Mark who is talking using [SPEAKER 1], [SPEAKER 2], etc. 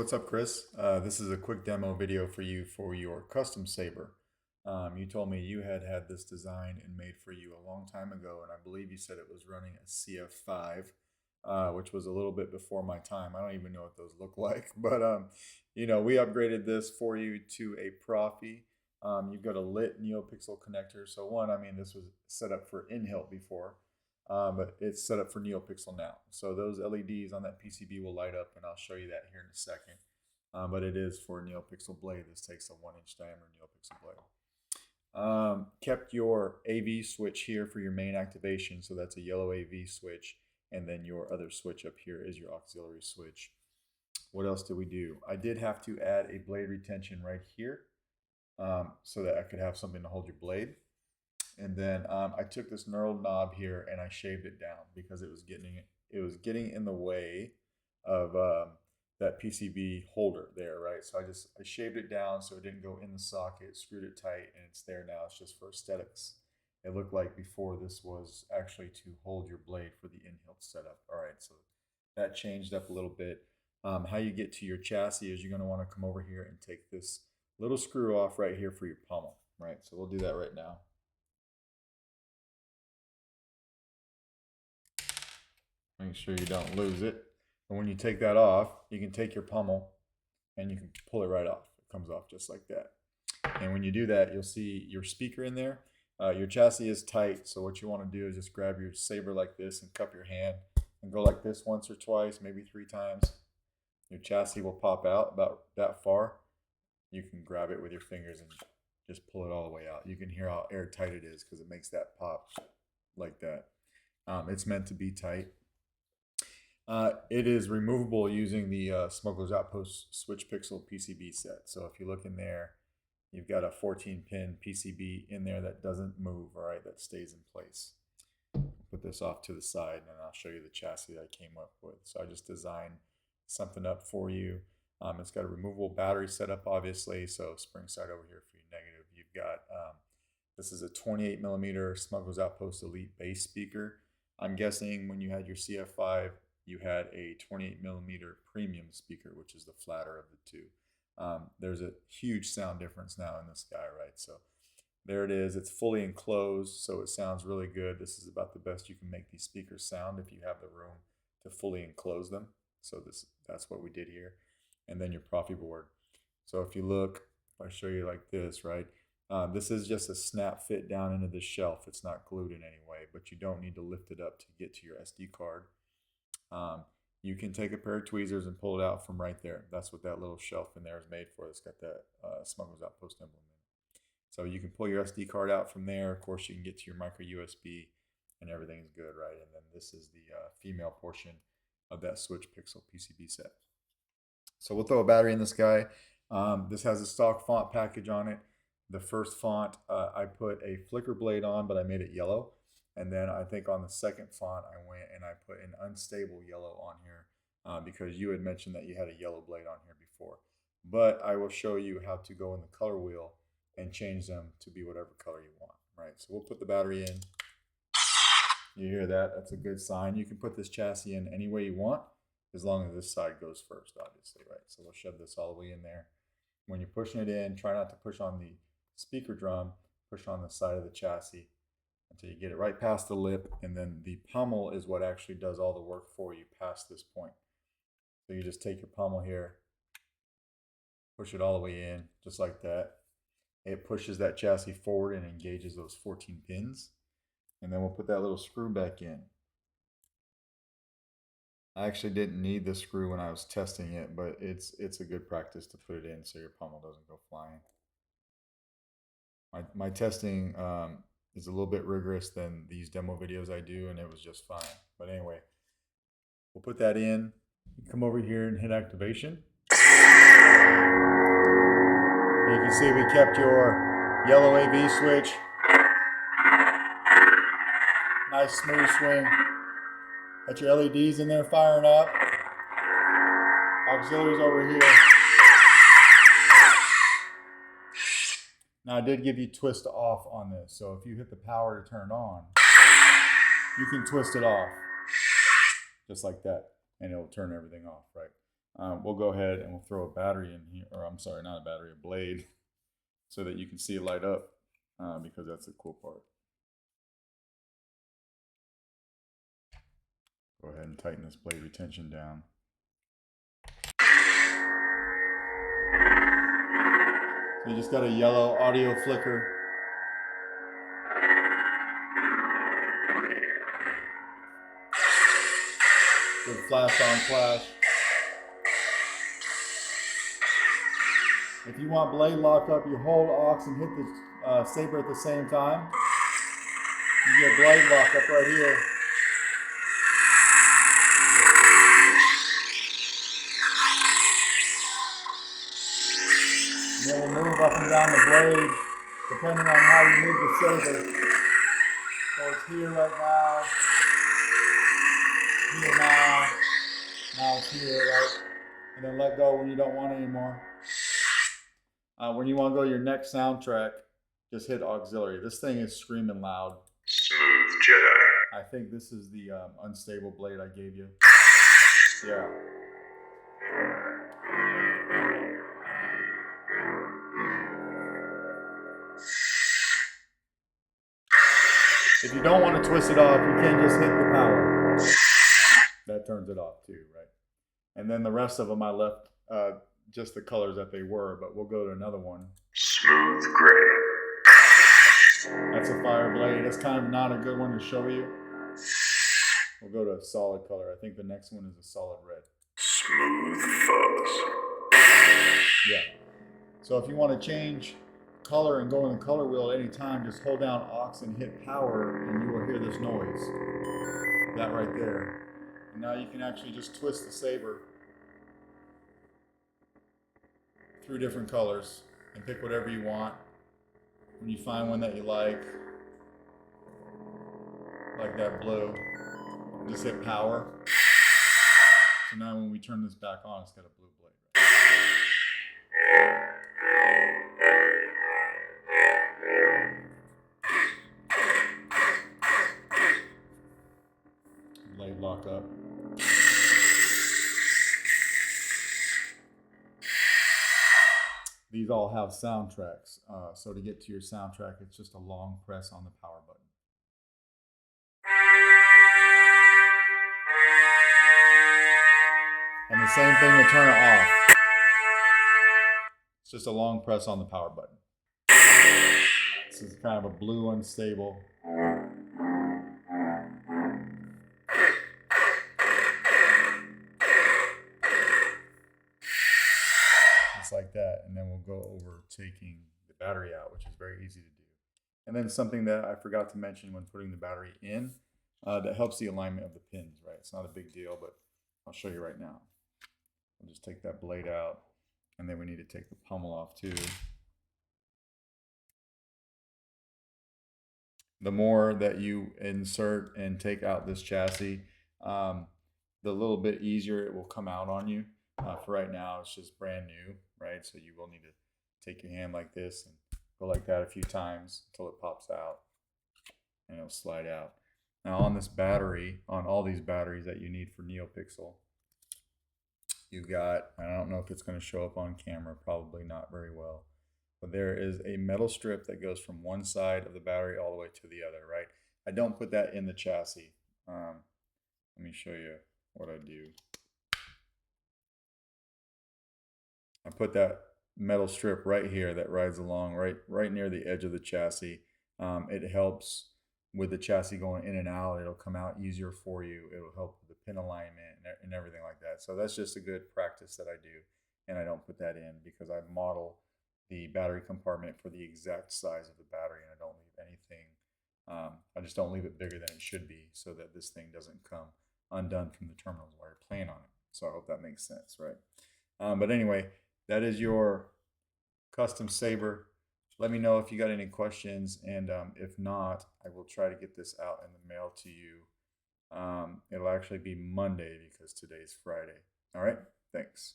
[SPEAKER 1] what's up, Chris? This is a quick demo video for you for your custom saber. You told me you had this designed and made for you a long time ago, and I believe you said it was running a CF5, which was a little bit before my time. I don't even know what those look like, but we upgraded this for you to a Proffie. You've got a lit NeoPixel connector. So one, this was set up for in-hilt before. But it's set up for NeoPixel now. So those LEDs on that PCB will light up, and I'll show you that here in a second. But it is for NeoPixel blade. This takes a 1-inch diameter NeoPixel blade. Kept your AV switch here for your main activation. So that's a yellow AV switch. And then your other switch up here is your auxiliary switch. What else did we do? I did have to add a blade retention right here so that I could have something to hold your blade. And then I took this knurled knob here and I shaved it down because it was getting in the way of that PCB holder there, right? So I shaved it down so it didn't go in the socket, screwed it tight, and it's there now. It's just for aesthetics. It looked like before this was actually to hold your blade for the in-hilt setup. All right, so that changed up a little bit. How you get to your chassis is you're going to want to come over here and take this little screw off right here for your pommel, right? So we'll do that right now. Make sure you don't lose it. And when you take that off, you can take your pommel and you can pull it right off. It comes off just like that. And when you do that, you'll see your speaker in there. Your chassis is tight, so what you want to do is just grab your saber like this and cup your hand and go like this once or twice, maybe 3 times. Your chassis will pop out about that far. You can grab it with your fingers and just pull it all the way out. You can hear how airtight it is because it makes that pop like that. It's meant to be tight. It is removable using the Smuggler's Outpost Switch Pixel PCB set. So if you look in there, you've got a 14-pin PCB in there that doesn't move, all right, that stays in place. Put this off to the side, and I'll show you the chassis I came up with. So I just designed something up for you. It's got a removable battery setup, obviously, so spring side over here for your negative. You've got, this is a 28mm Smuggler's Outpost Elite bass speaker. I'm guessing when you had your CF5, you had a 28mm premium speaker, which is the flatter of the two. There's a huge sound difference now in this guy, right? So there it is. It's fully enclosed, so it sounds really good. This is about the best you can make these speakers sound if you have the room to fully enclose them. So that's what we did here. And then your Proffie board. So if you look, if I show you like this, right? This is just a snap fit down into the shelf. It's not glued in any way, but you don't need to lift it up to get to your SD card. You can take a pair of tweezers and pull it out from right there. That's what that little shelf in there is made for. It's got that Smuggler's Outpost emblem in it. So you can pull your SD card out from there. Of course, you can get to your micro USB and everything's good, right? And then this is the female portion of that Switch Pixel PCB set. So we'll throw a battery in this guy. This has a stock font package on it. The first font, I put a flicker blade on, but I made it yellow. And then I think on the second font, I went and I put an unstable yellow on here because you had mentioned that you had a yellow blade on here before. But I will show you how to go in the color wheel and change them to be whatever color you want, right? So we'll put the battery in. You hear that? That's a good sign. You can put this chassis in any way you want as long as this side goes first, obviously, right? So we'll shove this all the way in there. When you're pushing it in, try not to push on the speaker drum, push on the side of the chassis until you get it right past the lip, and then the pommel is what actually does all the work for you past this point. So you just take your pommel here, push it all the way in, just like that. It pushes that chassis forward and engages those 14 pins. And then we'll put that little screw back in. I actually didn't need the screw when I was testing it, but it's a good practice to put it in so your pommel doesn't go flying. My testing is a little bit rigorous than these demo videos I do, and it was just fine. But anyway, we'll put that in. Come over here and hit activation. You can see we kept your yellow AV switch. Nice smooth swing. Got your LEDs in there firing up. Auxiliaries over here. Now I did give you twist off on this, so if you hit the power to turn it on, you can twist it off, just like that, and it'll turn everything off, right? we'll go ahead and we'll throw a battery in here, or I'm sorry, not a battery, a blade, so that you can see it light up, because that's the cool part. Go ahead and tighten this blade retention down. So you just got a yellow audio flicker. Good flash on flash. If you want blade lock up, you hold aux and hit the saber at the same time. You get blade lock up right here. And then we'll move up and down the blade depending on how you move the saber. So it's here right now, here now it's here, right? And then let go when you don't want it anymore. When you want to go to your next soundtrack, just hit auxiliary. This thing is screaming loud.
[SPEAKER 2] Smooth Jedi.
[SPEAKER 1] I think this is the unstable blade I gave you. Yeah. If you don't want to twist it off, you can just hit the power. That turns it off too, right? And then the rest of them I left just the colors that they were, but we'll go to another one.
[SPEAKER 2] Smooth gray.
[SPEAKER 1] That's a fire blade. That's kind of not a good one to show you. We'll go to a solid color. I think the next one is a solid red.
[SPEAKER 2] Smooth fuzz.
[SPEAKER 1] Yeah. So if you want to change color and go in the color wheel at any time, just hold down aux and hit power and you will hear this noise. That right there. And now you can actually just twist the saber through different colors and pick whatever you want. When you find one that you like that blue, just hit power. So now when we turn this back on, it's got a blue blade. Right? Blade lock up. These all have soundtracks, so to get to your soundtrack, it's just a long press on the power button. And the same thing to turn it off. It's just a long press on the power button. This is kind of a blue unstable. Like that, and then we'll go over taking the battery out, which is very easy to do. And then something that I forgot to mention when putting the battery in, that helps the alignment of the pins, right? It's not a big deal, but I'll show you right now. We'll just take that blade out, and then we need to take the pommel off too. The more that you insert and take out this chassis, the little bit easier it will come out on you. For right now, it's just brand new, right? So you will need to take your hand like this and go like that a few times until it pops out and it'll slide out. Now on this battery, on all these batteries that you need for NeoPixel, you've got, I don't know if it's going to show up on camera, probably not very well, but there is a metal strip that goes from one side of the battery all the way to the other, right? I don't put that in the chassis. Let me show you what I do. I put that metal strip right here that rides along right near the edge of the chassis. It helps with the chassis going in and out. It'll come out easier for you. It'll help with the pin alignment and everything like that. So that's just a good practice that I do. And I don't put that in because I model the battery compartment for the exact size of the battery, and I don't leave anything. I just don't leave it bigger than it should be so that this thing doesn't come undone from the terminals while you're playing on it. So I hope that makes sense, right? But anyway, that is your custom saber. Let me know if you got any questions, and if not, I will try to get this out in the mail to you. It'll actually be Monday because today's Friday. All right, thanks.